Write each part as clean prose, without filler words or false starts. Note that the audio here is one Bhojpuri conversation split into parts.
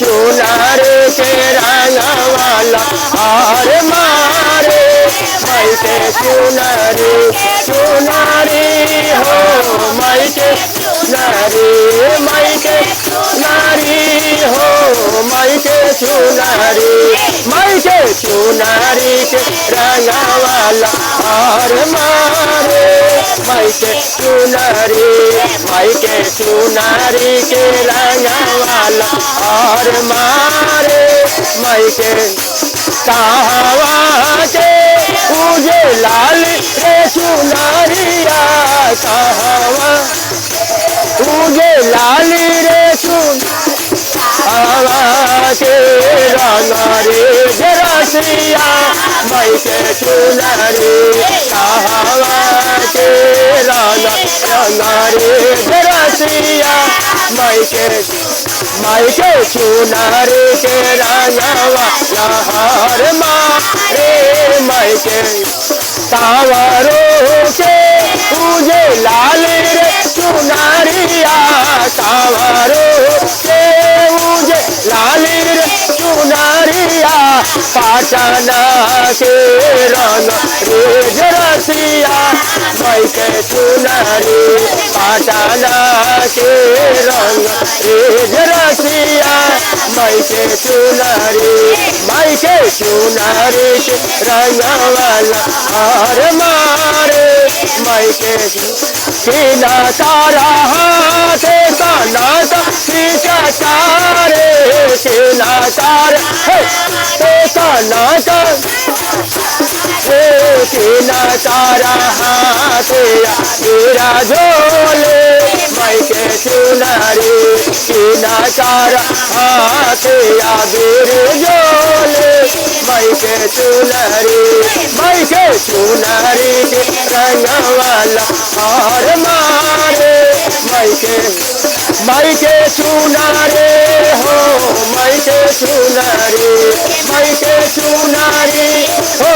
चुनारी के रंगवाला हार मारे माई के चुनारी चुनारी हो माई के चुनारी माई के चुनारी हो माई के चुनारी माई के चुनारी के रंगवाला हार मारे माई के चुनारी माई के चुनारी के रंगवाला हार मारे माई के कहवा के पूजे लाल रे चुनरिया कहवा पूजे लाल रे चुनरिया के रंग रे रसिया माई के चुनरी कहवा के रंग रे रसिया माई के चुनरी के रंगवा हार मारे माई के कांवरो के पूजे लाल रे चुनरिया कांवरो के पूजे लाल रे चुनरिया पाटना के रंग रे रसिया माई के चुनरी पाटना के रंग रे रसिया माई के चुनरी माई के चुनरी के रंगवाला हार मारे माई के सीना तारा हाथ काना सीता तारे सीना तारा काना सीना तारा हाथ तेरा झोले माई के चुनरी सीना तारा हाथ आबिर झोले माई के चुनरी माई के चुनरी के रंगवाला हार मारे माई के चुनरी हो माई के चुनरी हो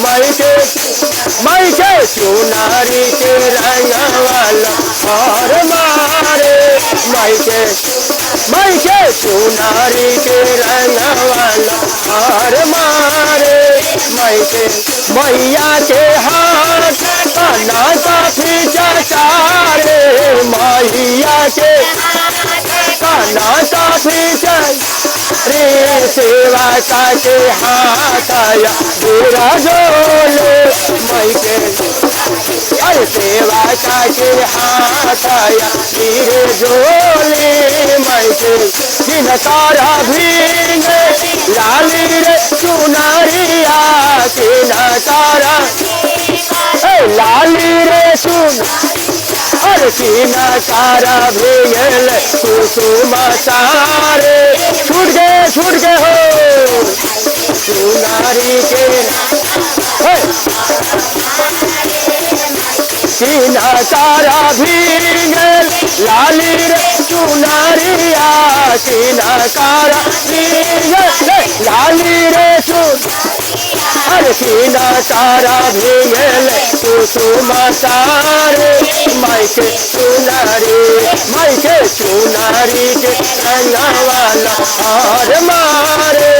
माई के चुनरी के रंगवाला हार मारे माई के चुनरी के रंगवाला हार मारे माई के मैया के हाथ काना काफी चारे मैया के काना काफी रे सेवा का के हाथ आया तेरा झोले माई के अरे सेवा का के हाथ आया तेरे झोले माई के दिन तारा भींग लाली रे चुनरिया सीना तारा लाली रे सुन अरे सीना तारा भींगल कुसुम तारे छूट गए हो चुनारी के सीना तारा भींगल लाली रे चुनरिया सीना तारा भींगल लाली रे अरे सीना तारा भींगल कुसुम तारे माई के चुनरी के रंगवाला हार मारे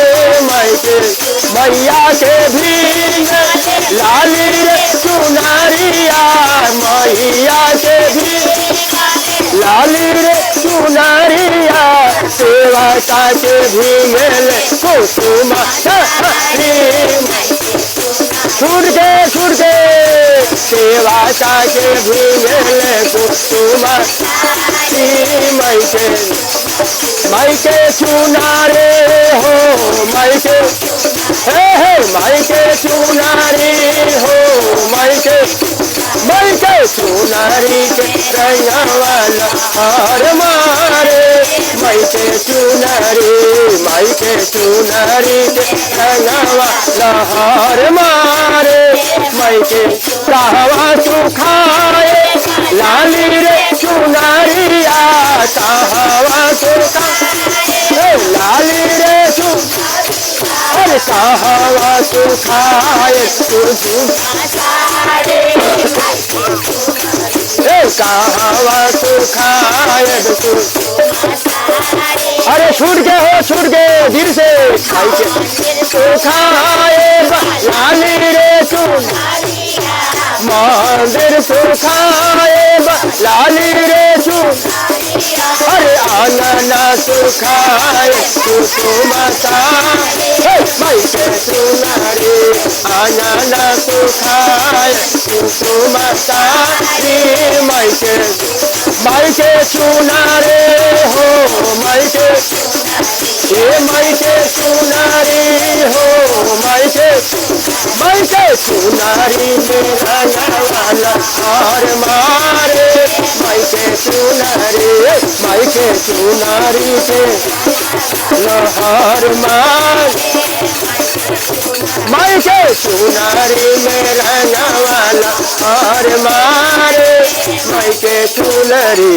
माई के मैया के भींगल लाली रे चुनरिया मैया के भी लाली रे चुनरिया सेवा का के भींगल कुसुम छूट के सेवा का के भींगल कुसुम माई के चुनारे हो माई के चुनारी हो माई के चुनारी के रंगवाला हार मारे माई के चुनारी के रंगवाला हार मारे माई के कहवा सुखाए लाली रे चुनरिया कहवा सुखाए लाली रे अरे कहवा सुखाए कहवा सुखाए अरे छूट गए हो, छूट गए धीरे से। माई के सुखाए लाली रे चुनरिया, मंदिर सुखाए लाली रे चुनरिया। अरे आंगन सुखाए कुसुमता, माई के चुनरी आंगन सुखाए कुसुमता। माई के चुनरी हो, माई के ये माई के चुनरी हो, माई के चुनरी में रंगवाला हार मारे। माई के चुनरी, माई के चुनरी पे लहार मारे। माई के चुनरी में रंगवाला हार मारे। माई के चुनरी